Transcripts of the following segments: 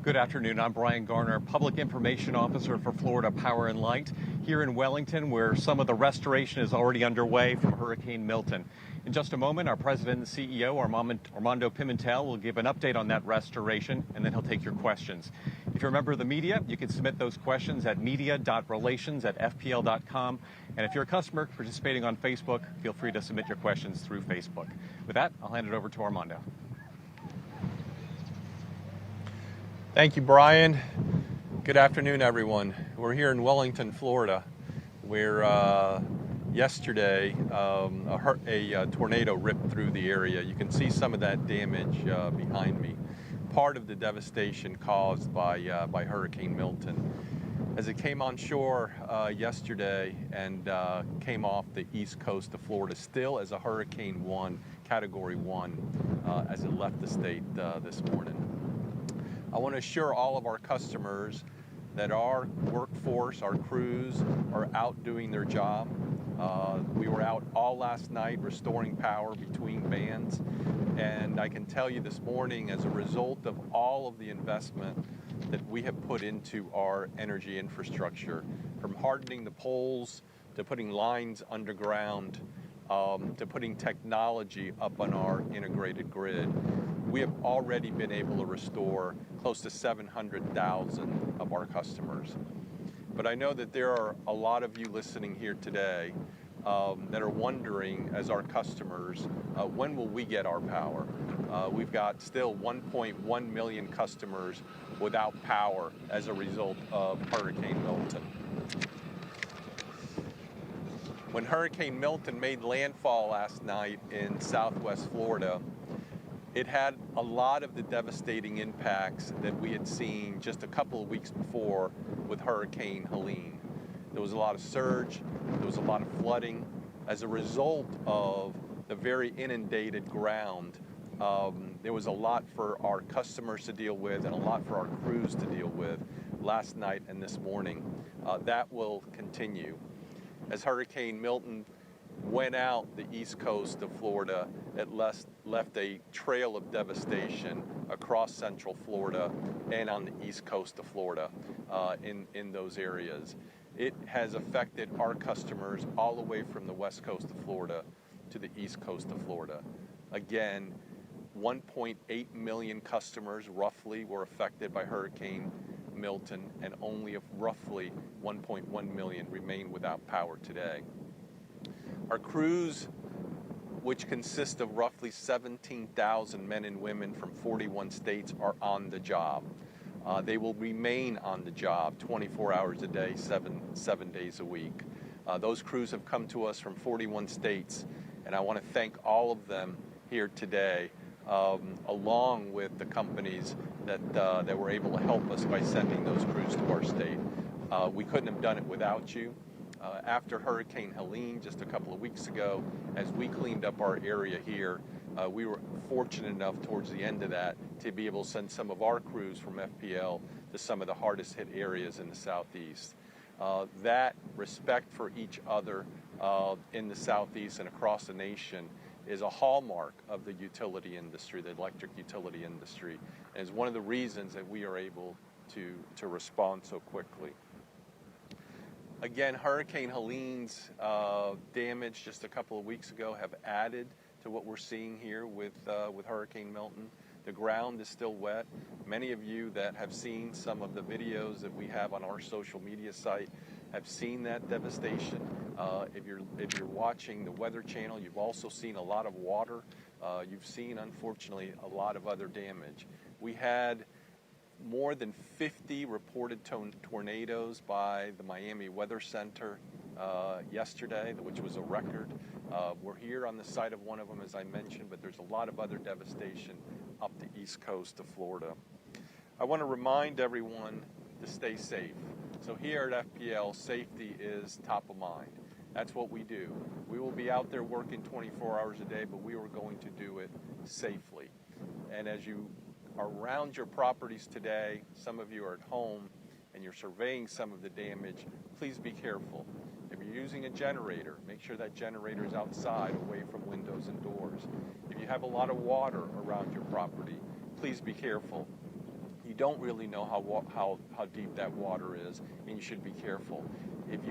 Good afternoon. I'm Brian Garner, Public Information Officer for Florida Power and Light, here in Wellington, where some of the restoration is already underway from Hurricane Milton. In just a moment, our President and CEO, Armando Pimentel, will give an update on that restoration, and then he'll take your questions. If you're a member of the media, you can submit those questions at media.relations@fpl.com. And if you're a customer participating on Facebook, feel free to submit your questions through Facebook. With that, I'll hand it over to Armando. Thank you, Brian. Good afternoon, everyone. We're here in Wellington, Florida, where yesterday a tornado ripped through the area. You can see some of that damage behind me, part of the devastation caused by Hurricane Milton. As it came on shore yesterday and came off the east coast of Florida, still as a Hurricane 1, Category 1, as it left the state this morning. I want to assure all of our customers that our workforce, our crews, are out doing their job. We were out all last night restoring power between bands, and I can tell you this morning, as a result of all of the investment that we have put into our energy infrastructure, from hardening the poles to putting lines underground, to putting technology up on our integrated grid, we have already been able to restore close to 700,000 of our customers. But I know that there are a lot of you listening here today that are wondering, as our customers, when will we get our power? We've got still 1.1 million customers without power as a result of Hurricane Milton. When Hurricane Milton made landfall last night in southwest Florida, it had a lot of the devastating impacts that we had seen just a couple of weeks before with Hurricane Helene. There was a lot of surge, there was a lot of flooding. As a result of the very inundated ground, there was a lot for our customers to deal with and a lot for our crews to deal with last night and this morning. That will continue. As Hurricane Milton went out the east coast of Florida, it left a trail of devastation across central Florida and on the east coast of Florida in those areas. It has affected our customers all the way from the west coast of Florida to the east coast of Florida. Again, 1.8 million customers roughly were affected by Hurricane Milton, and only roughly 1.1 million remain without power today. Our crews, which consist of roughly 17,000 men and women from 41 states, are on the job. They will remain on the job 24 hours a day, seven days a week. Those crews have come to us from 41 states, and I want to thank all of them here today, along with the companies that were able to help us by sending those crews to our state. We couldn't have done it without you. After Hurricane Helene just a couple of weeks ago, as we cleaned up our area here, we were fortunate enough towards the end of that to be able to send some of our crews from FPL to some of the hardest hit areas in the southeast. That respect for each other in the southeast and across the nation is a hallmark of the utility industry, the electric utility industry, and is one of the reasons that we are able to respond so quickly. Again, Hurricane Helene's damage just a couple of weeks ago have added to what we're seeing here with Hurricane Milton. The ground is still wet. Many of you that have seen some of the videos that we have on our social media site have seen that devastation. If you're watching the Weather Channel, you've also seen a lot of water. You've seen, unfortunately, a lot of other damage. We had more than 50 reported tornadoes by the Miami Weather Center yesterday, which was a record. We're here on the site of one of them, as I mentioned, but there's a lot of other devastation up the east coast of Florida. I want to remind everyone to stay safe. So here at FPL, safety is top of mind. That's what we do. We will be out there working 24 hours a day, but we are going to do it safely. And as you are around your properties today, some of you are at home and you're surveying some of the damage, please be careful. If you're using a generator, make sure that generator is outside, away from windows and doors. If you have a lot of water around your property, please be careful. you don't really know how deep that water is, and you should be careful. If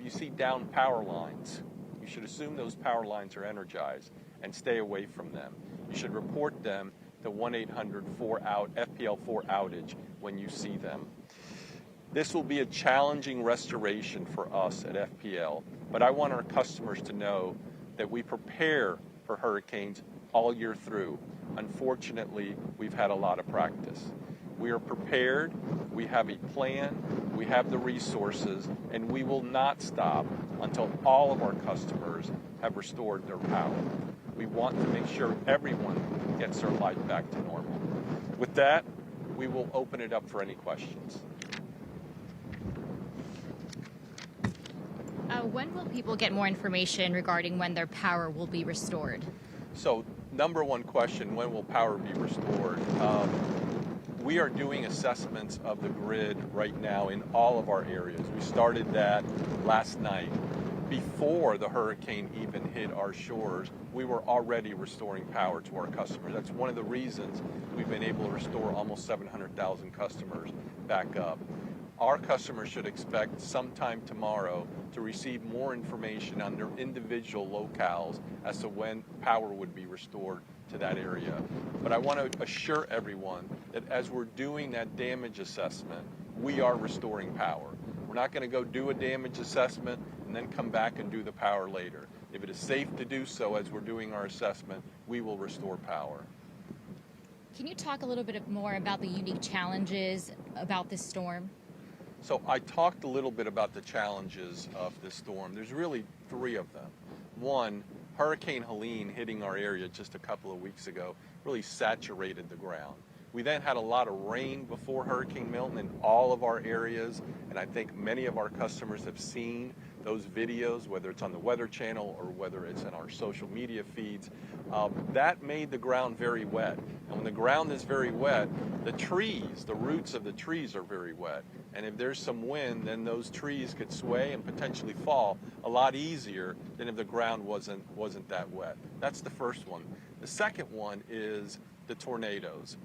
you see down power lines, you should assume those power lines are energized and stay away from them. You should report them to 1-800-FPL4 outage when you see them. This will be a challenging restoration for us at FPL, but I want our customers to know that we prepare for hurricanes all year through. Unfortunately, we've had a lot of practice. We are prepared, we have a plan, we have the resources, and we will not stop until all of our customers have restored their power. We want to make sure everyone gets their life back to normal. With that, we will open it up for any questions. When will people get more information regarding when their power will be restored? So, number one question, when will power be restored? We are doing assessments of the grid right now in all of our areas. We started that last night. Before the hurricane even hit our shores, we were already restoring power to our customers. That's one of the reasons we've been able to restore almost 700,000 customers back up. Our customers should expect sometime tomorrow to receive more information on their individual locales as to when power would be restored to that area. But I want to assure everyone that as we're doing that damage assessment, we are restoring power. We're not going to go do a damage assessment and then come back and do the power later. If it is safe to do so as we're doing our assessment, we will restore power. Can you talk a little bit more about the unique challenges about this storm? So I talked a little bit about the challenges of this storm. There's really three of them. One, Hurricane Helene hitting our area just a couple of weeks ago really saturated the ground. We then had a lot of rain before Hurricane Milton in all of our areas, and I think many of our customers have seen those videos, whether it's on the Weather Channel or whether it's in our social media feeds. That made the ground very wet. And when the ground is very wet, the trees, the roots of the trees are very wet. And if there's some wind, then those trees could sway and potentially fall a lot easier than if the ground wasn't that wet. That's the first one. The second one is the tornadoes.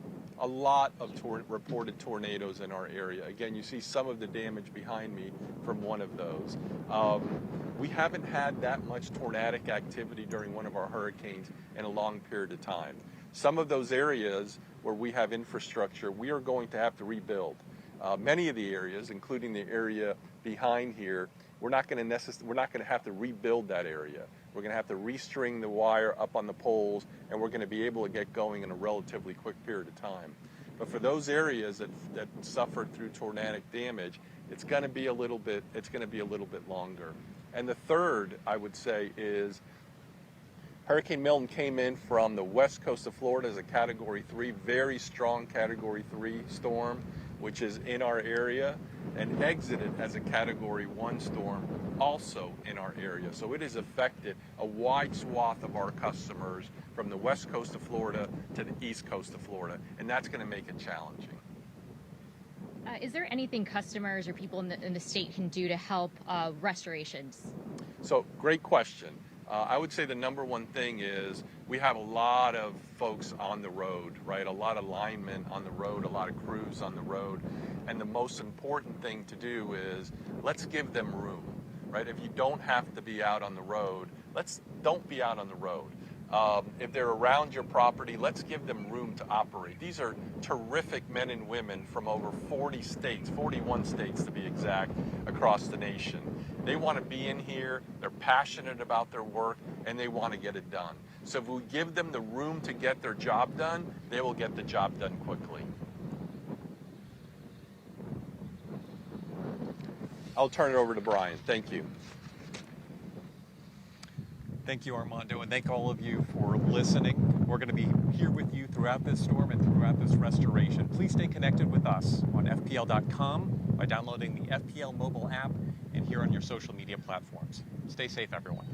A lot of reported tornadoes in our area. Again, you see some of the damage behind me from one of those. We haven't had that much tornadic activity during one of our hurricanes in a long period of time. Some of those areas where we have infrastructure, we are going to have to rebuild. Many of the areas, including the area behind here, we're not going to have to rebuild that area. We're going to have to restring the wire up on the poles, and we're going to be able to get going in a relatively quick period of time. But for those areas that suffered through tornadic damage, it's going to be a little bit longer. And the third, I would say, is Hurricane Milton came in from the west coast of Florida as a Category 3, very strong Category 3 storm, which is in our area, and exited as a Category 1 storm, also in our area. So it has affected a wide swath of our customers from the west coast of Florida to the east coast of Florida, and that's going to make it challenging. Is there anything customers or people in the state can do to help restorations? So, great question. I would say the number one thing is we have a lot of folks on the road, right? A lot of linemen on the road, a lot of crews on the road. And the most important thing to do is let's give them room, right? If you don't have to be out on the road, don't be out on the road. If they're around your property, let's give them room to operate. These are terrific men and women from over 40 states, 41 states to be exact, across the nation. They want to be in here, they're passionate about their work, and they want to get it done. So if we give them the room to get their job done, they will get the job done quickly. I'll turn it over to Brian. Thank you. Thank you, Armando, and thank all of you for listening. We're going to be here with you throughout this storm and throughout this restoration. Please stay connected with us on FPL.com by downloading the FPL mobile app and here on your social media platforms. Stay safe, everyone.